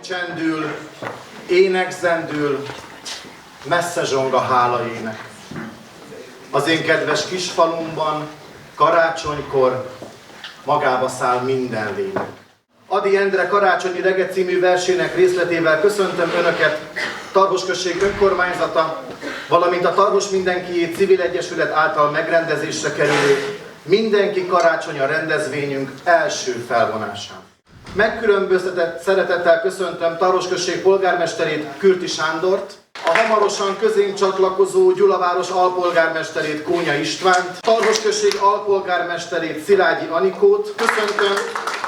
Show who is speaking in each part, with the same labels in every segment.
Speaker 1: csendül, ének zendül, messze zsong a hála ének. Az én kedves kisfalumban karácsonykor magába száll minden lélek. Ady Endre Karácsonyi Rege című versének részletével köszöntöm Önöket, Tarhos község önkormányzata, valamint a Tarhos Mindenkié Civil Egyesület által megrendezésre kerülő Mindenki Karácsonya rendezvényünk első felvonásán. Megkülönböztetett szeretettel köszöntöm Tarhos község polgármesterét, Kürti Sándort, a hamarosan közénk csatlakozó Gyulaváros alpolgármesterét, Kónya Istvánt, Tarhos község alpolgármesterét, Szilágyi Anikót, köszöntöm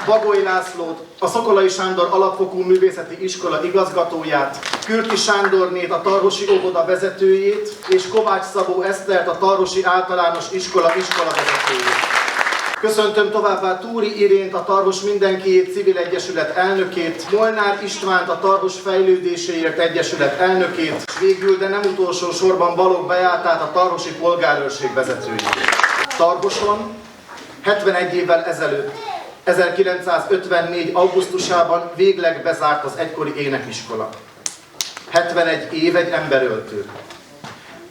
Speaker 1: Bagoly Lászlót, a Szokolay Sándor Alapfokú Művészeti Iskola igazgatóját, Kürti Sándornét, a Tarhosi óvoda vezetőjét, és Kovács Szabó Esztert, a Tarhosi Általános Iskola vezetőjét. Köszöntöm továbbá Túri Irént, a Tarhos Mindenkié Civil Egyesület elnökét, Molnár Istvánt, a Tarhos Fejlődéséért Egyesület elnökét, és végül, de nem utolsó sorban Balogh Beátát, a Tarhosi Polgárőrség vezetőjét. Tarhoson 71 évvel ezelőtt, 1954. augusztusában végleg bezárt az egykori énekiskola. 71 év egy emberöltő.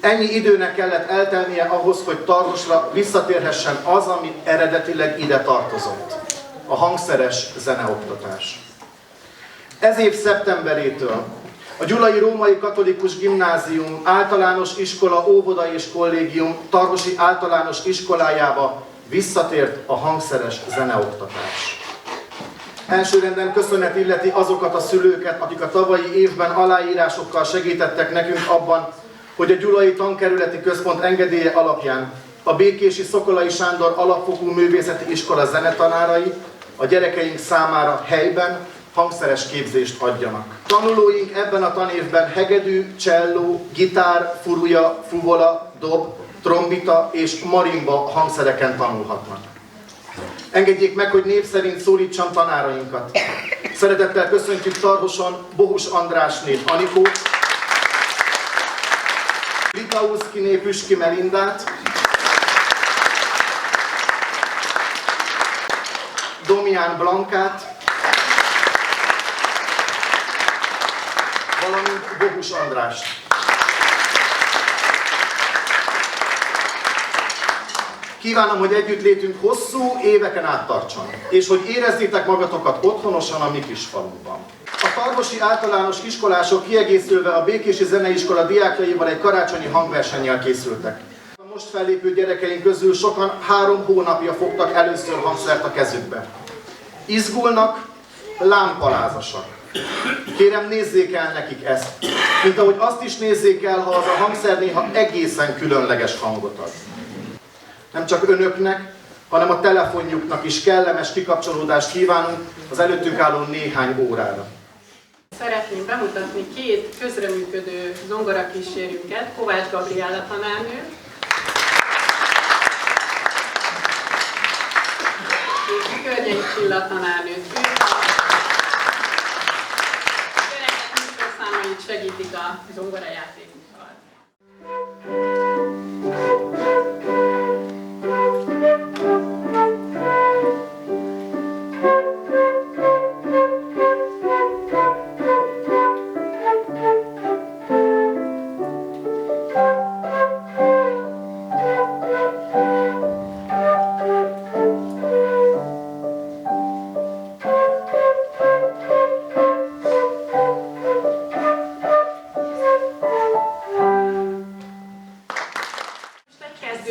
Speaker 1: Ennyi időnek kellett eltelnie ahhoz, hogy Tarhosra visszatérhessen az, ami eredetileg ide tartozott. A hangszeres zeneoktatás. Ez év szeptemberétől a Gyulai Római Katolikus Gimnázium, általános iskola, óvoda és kollégium Tarhosi általános iskolájába visszatért a hangszeres zeneoktatás. Elsőrenden köszönet illeti azokat a szülőket, akik a tavalyi évben aláírásokkal segítettek nekünk abban, hogy a Gyulai Tankerületi Központ engedélye alapján a békési Szokolay Sándor Alapfokú Művészeti Iskola zenetanárai a gyerekeink számára helyben hangszeres képzést adjanak. Tanulóink ebben a tanévben hegedű, cselló, gitár, furuja, fuvola, dob, trombita és marimba hangszereken tanulhatnak. Engedjék meg, hogy név szerint szólítsam tanárainkat. Szeretettel köszöntjük Tarhoson Bohus Andrásnét, Anikót, Litauszkiné Püski Melindát, Domján Blankát, valamint Bohus Andrást. Kívánom, hogy együttlétünk hosszú éveken át tartson, és hogy érezzétek magatokat otthonosan a mi kis falunkban. A tarhosi általános iskolások kiegészülve a békési zeneiskola diákjaival egy karácsonyi hangversennyel készültek. A most fellépő gyerekeink közül sokan 3 hónapja fogtak először hangszert a kezükbe. Izgulnak, lámpalázasak. Kérem, nézzék el nekik ezt, mint ahogy azt is nézzék el, ha az a hangszer néha egészen különleges hangot ad. Nem csak önöknek, hanem a telefonjuknak is kellemes kikapcsolódást kívánunk az előttünk álló néhány órára.
Speaker 2: Szeretném bemutatni 2 közreműködő zongorakísérünket, Kovács Gabriella tanárnő és Környei Csilla tanárnőt. A gyerekek mikroszámait segítik a zongorajátékukkal.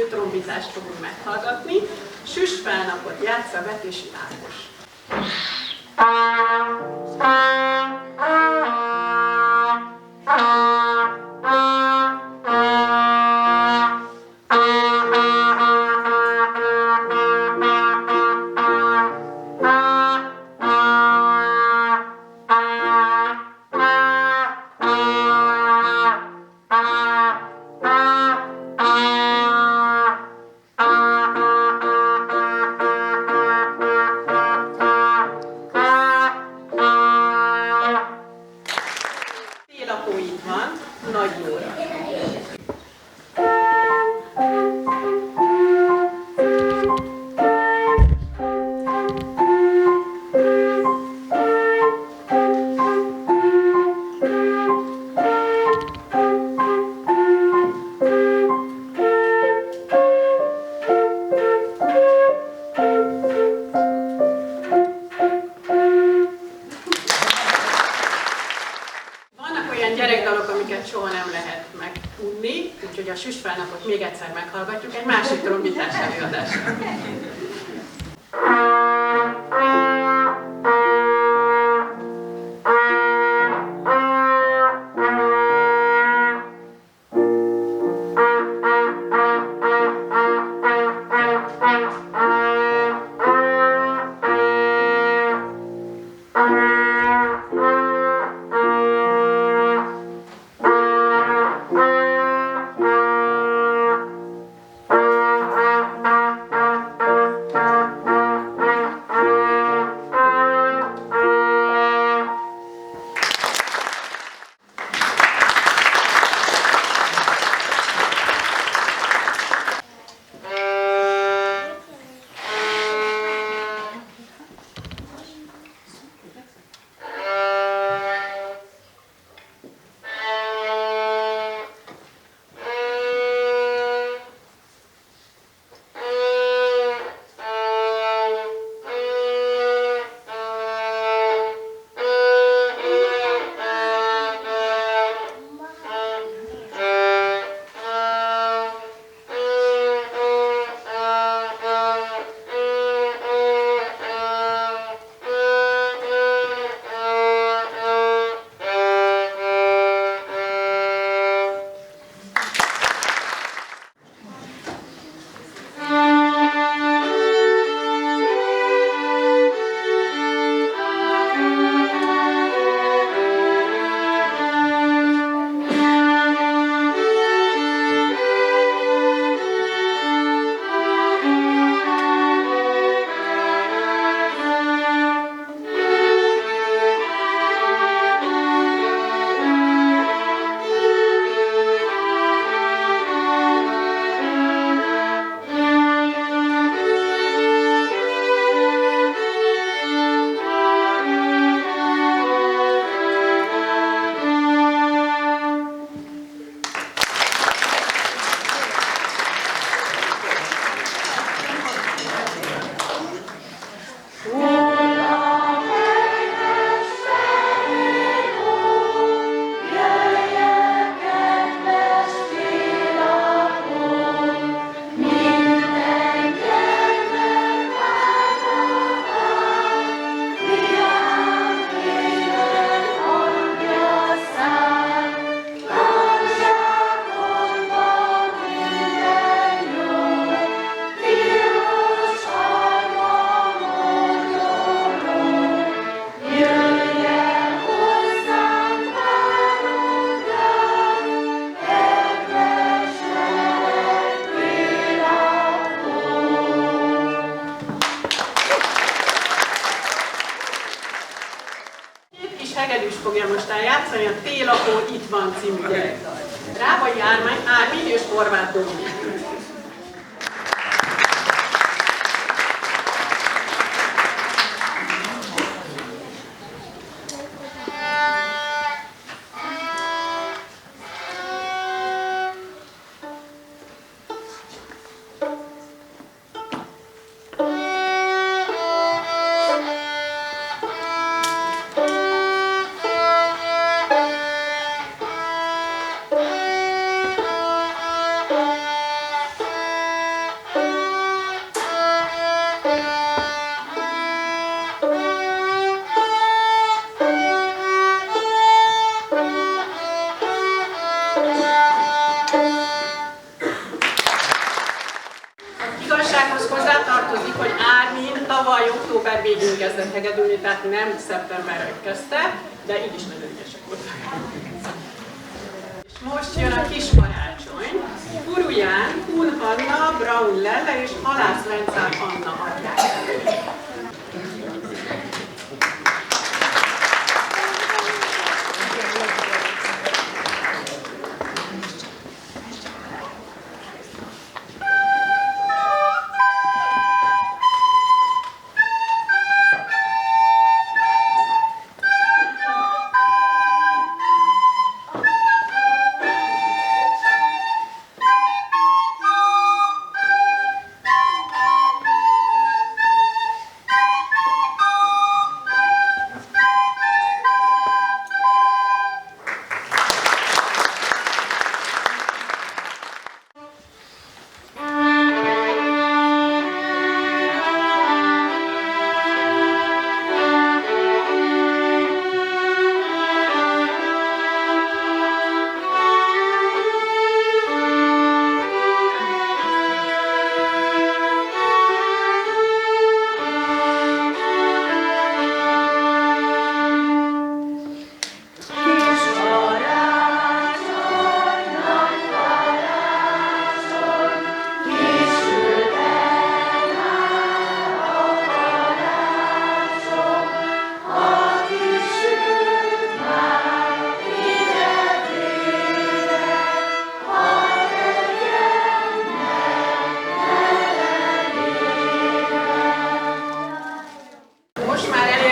Speaker 2: Trombitást fogunk meghallgatni. Süsfelnapot játsza Vetési Ákos. soha nem lehet megtudni, úgyhogy a Süsfelnapot még egyszer meghallgatjuk egy másik trombitás előadással. Hegedűs fogja most eljátszani a Télapó itt van című gyerekdalt. Rábai Ármin és Horváth Dominik. Tavaly október végén kezdett hegedülni, tehát nem szeptemberre kezdte, de így is nagyon ügyesek voltak. És most jön a kis karácsony. Kuru Ján, Kun Hanna, Braun Lelle és Halász Lencár Anna adják elő.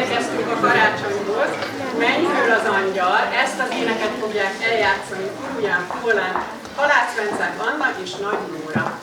Speaker 2: elérkeztünk a karácsonyhoz, Menj föl az angyal, ezt az éneket fogják eljátszani Uruján Polán, Halász Vencák Anna és Nagy Nóra.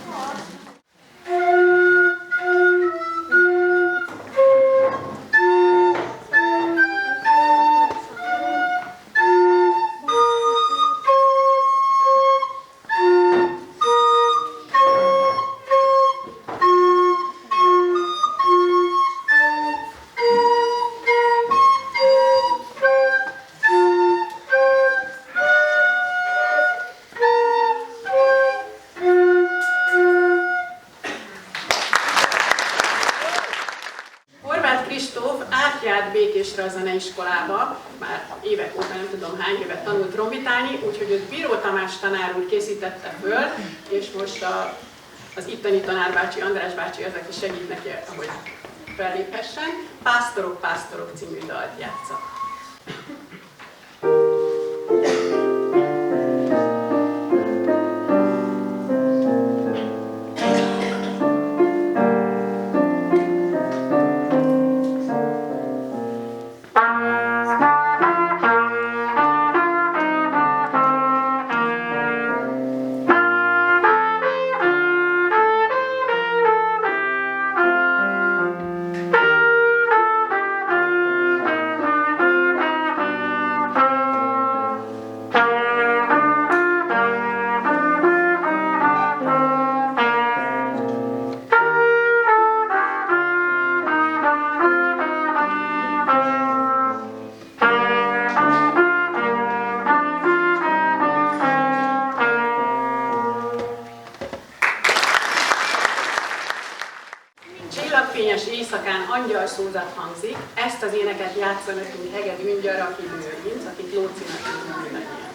Speaker 2: Békésre a zeneiskolába, már évek óta, nem tudom hány évet tanult trombitálni, úgyhogy őt Bíró Tamás tanár úr készítette föl, és most az itteni tanárbácsi, András bácsi az, aki segít neki, hogy felléphessen. Pásztorok, pásztorok című dalt játsza. Csillagfényes éjszakán angyal szózat hangzik, ezt az éneket játsza nekünk Hegedű Gyara, aki Bőrinc, akit Lócinak hívnak mindannyian.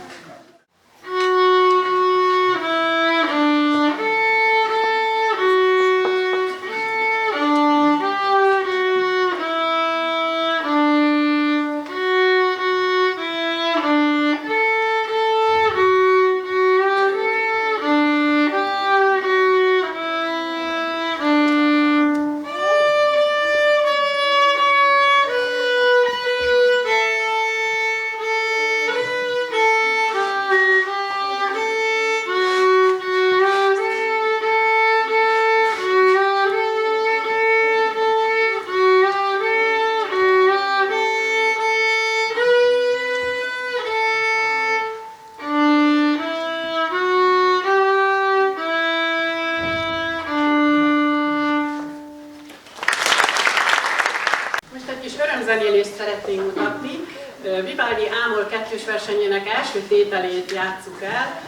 Speaker 2: Örömzenélést szeretnénk mutatni. Vivaldi Ámol kettős versenyének első tételét játsszuk el.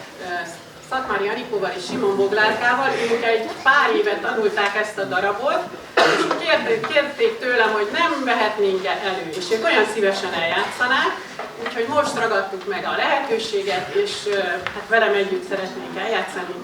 Speaker 2: Szatmári Anikóval és Simon Boglárkával. Ők egy pár éve tanulták ezt a darabot, és kérték tőlem, hogy nem vehetnénk elő, és ők olyan szívesen eljátszanák, úgyhogy most ragadtuk meg a lehetőséget, és hát velem együtt szeretnénk eljátszani.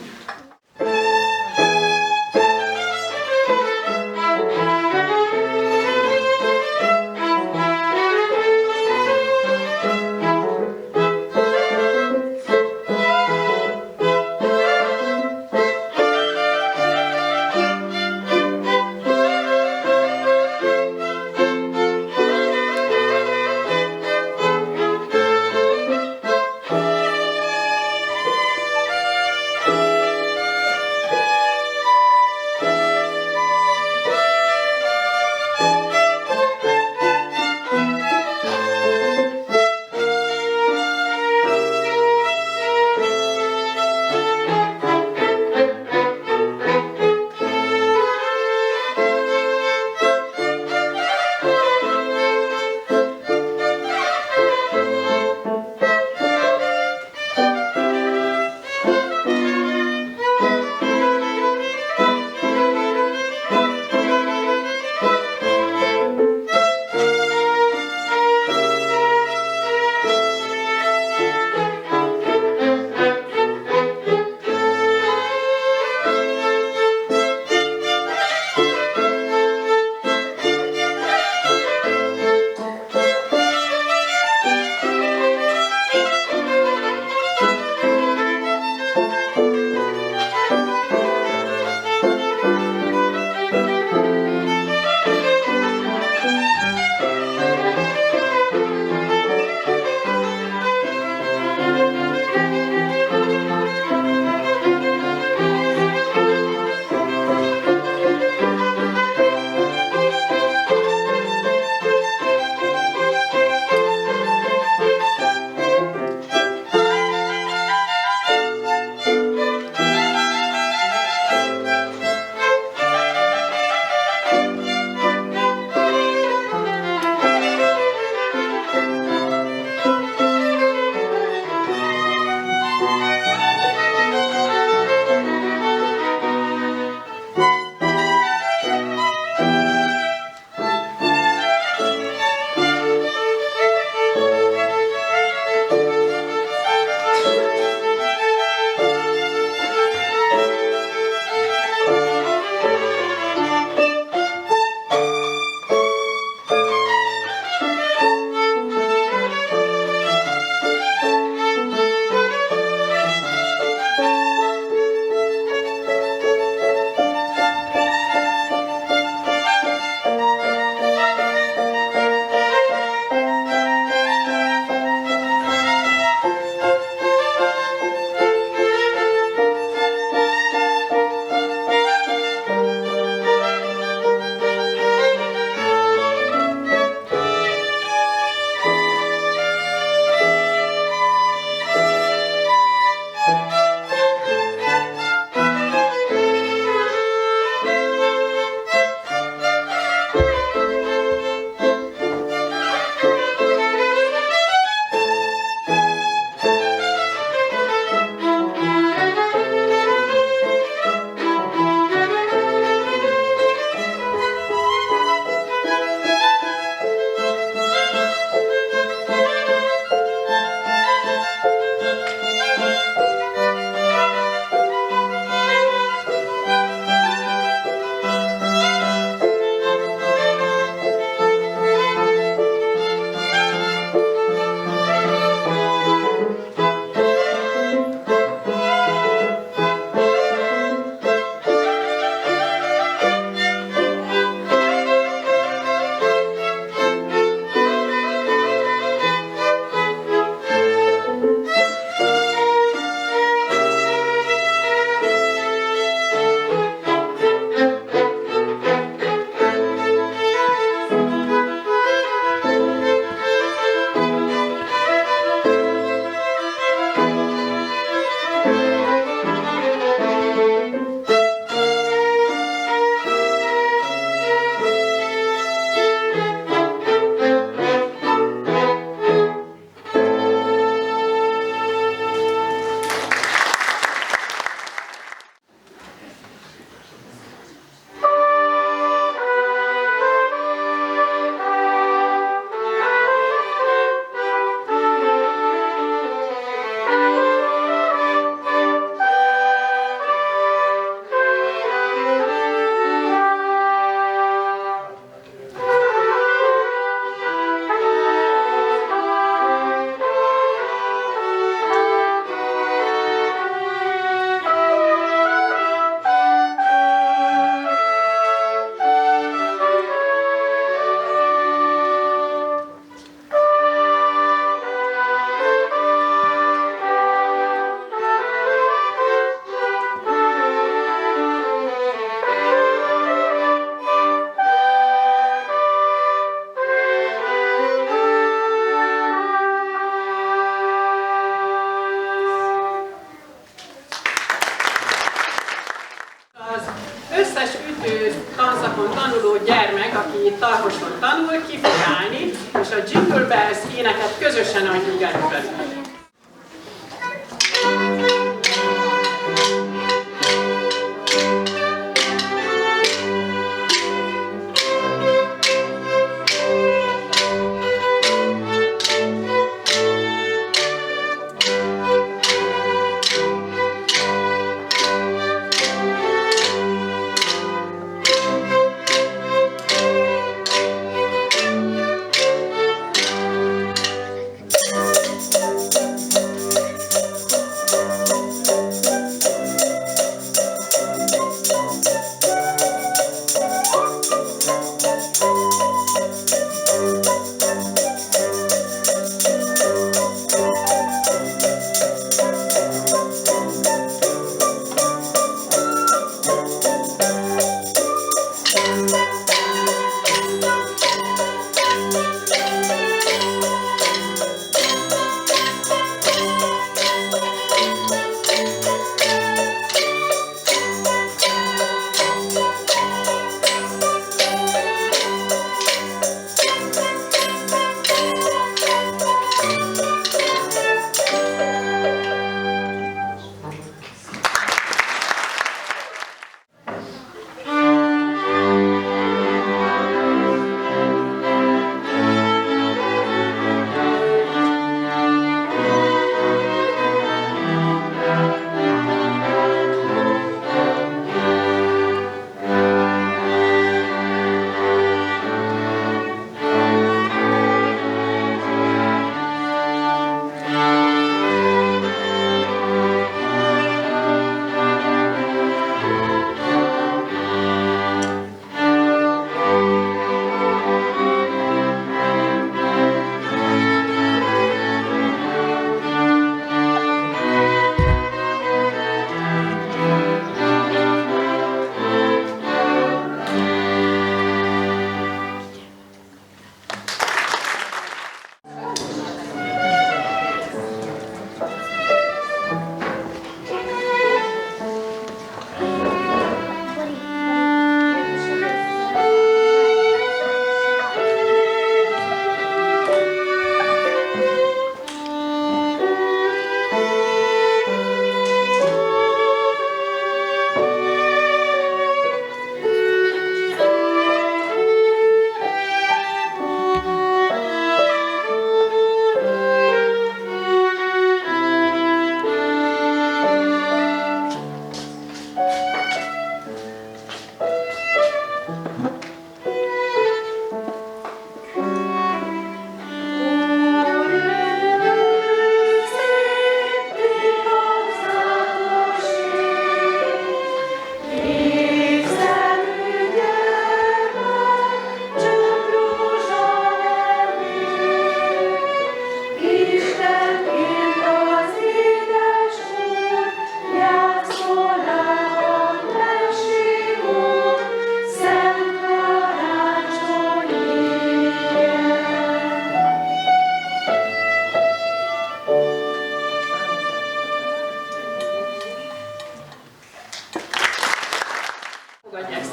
Speaker 2: tarhoson tanul, ki fog állni, és a Jingle Bells éneket közösen adjuk előre.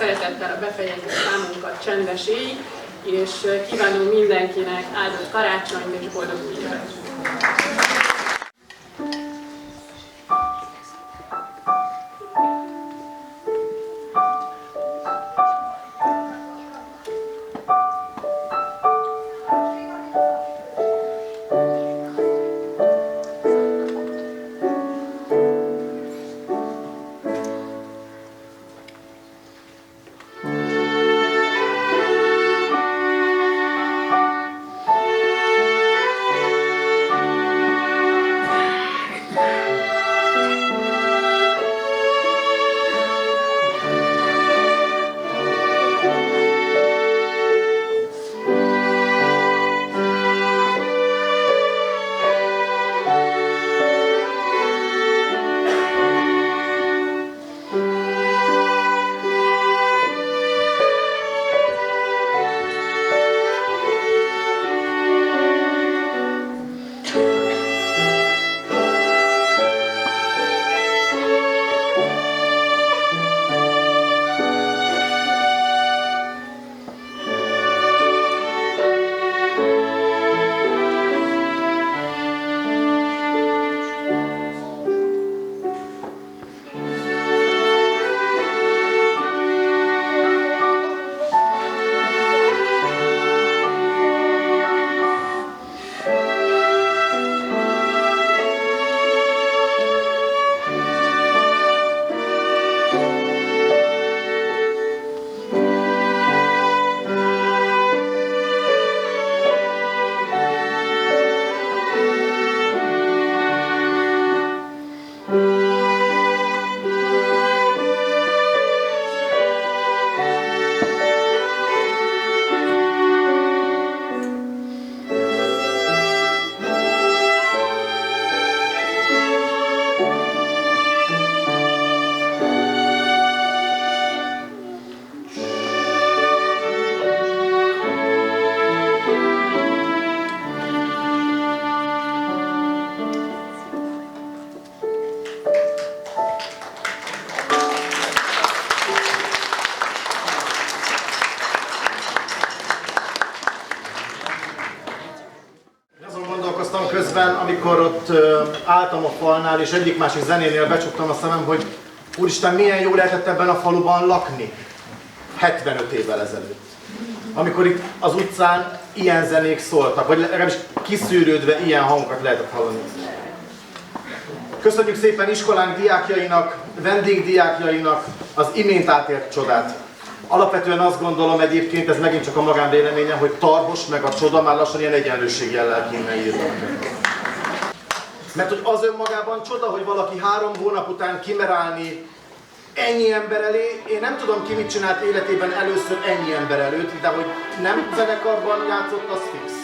Speaker 2: Szeretettel a befejező számunkat csendes éj, és kívánom mindenkinek áldott karácsonyt és boldog új évet!
Speaker 1: gondolkoztam közben, amikor ott álltam a falnál, és egyik-másik zenénél becsuktam a szemem, hogy úristen, milyen jó lehetett ebben a faluban lakni 75 évvel ezelőtt. Amikor itt az utcán ilyen zenék szóltak, vagy legalábbis kiszűrődve ilyen hangokat lehetett hallani. Köszönjük szépen iskolánk diákjainak, vendégdiákjainak az imént átélt csodát. Alapvetően azt gondolom egyébként, ez megint csak a magánvéleményem, hogy Tarhos meg a csoda már lassan ilyen egyenlőségjellel kéne írni. Mert hogy az önmagában csoda, hogy valaki 3 hónap után kimer állni ennyi ember elé. Én nem tudom ki mit csinált életében először ennyi ember előtt, de hogy nem zenekarban játszott, az fix.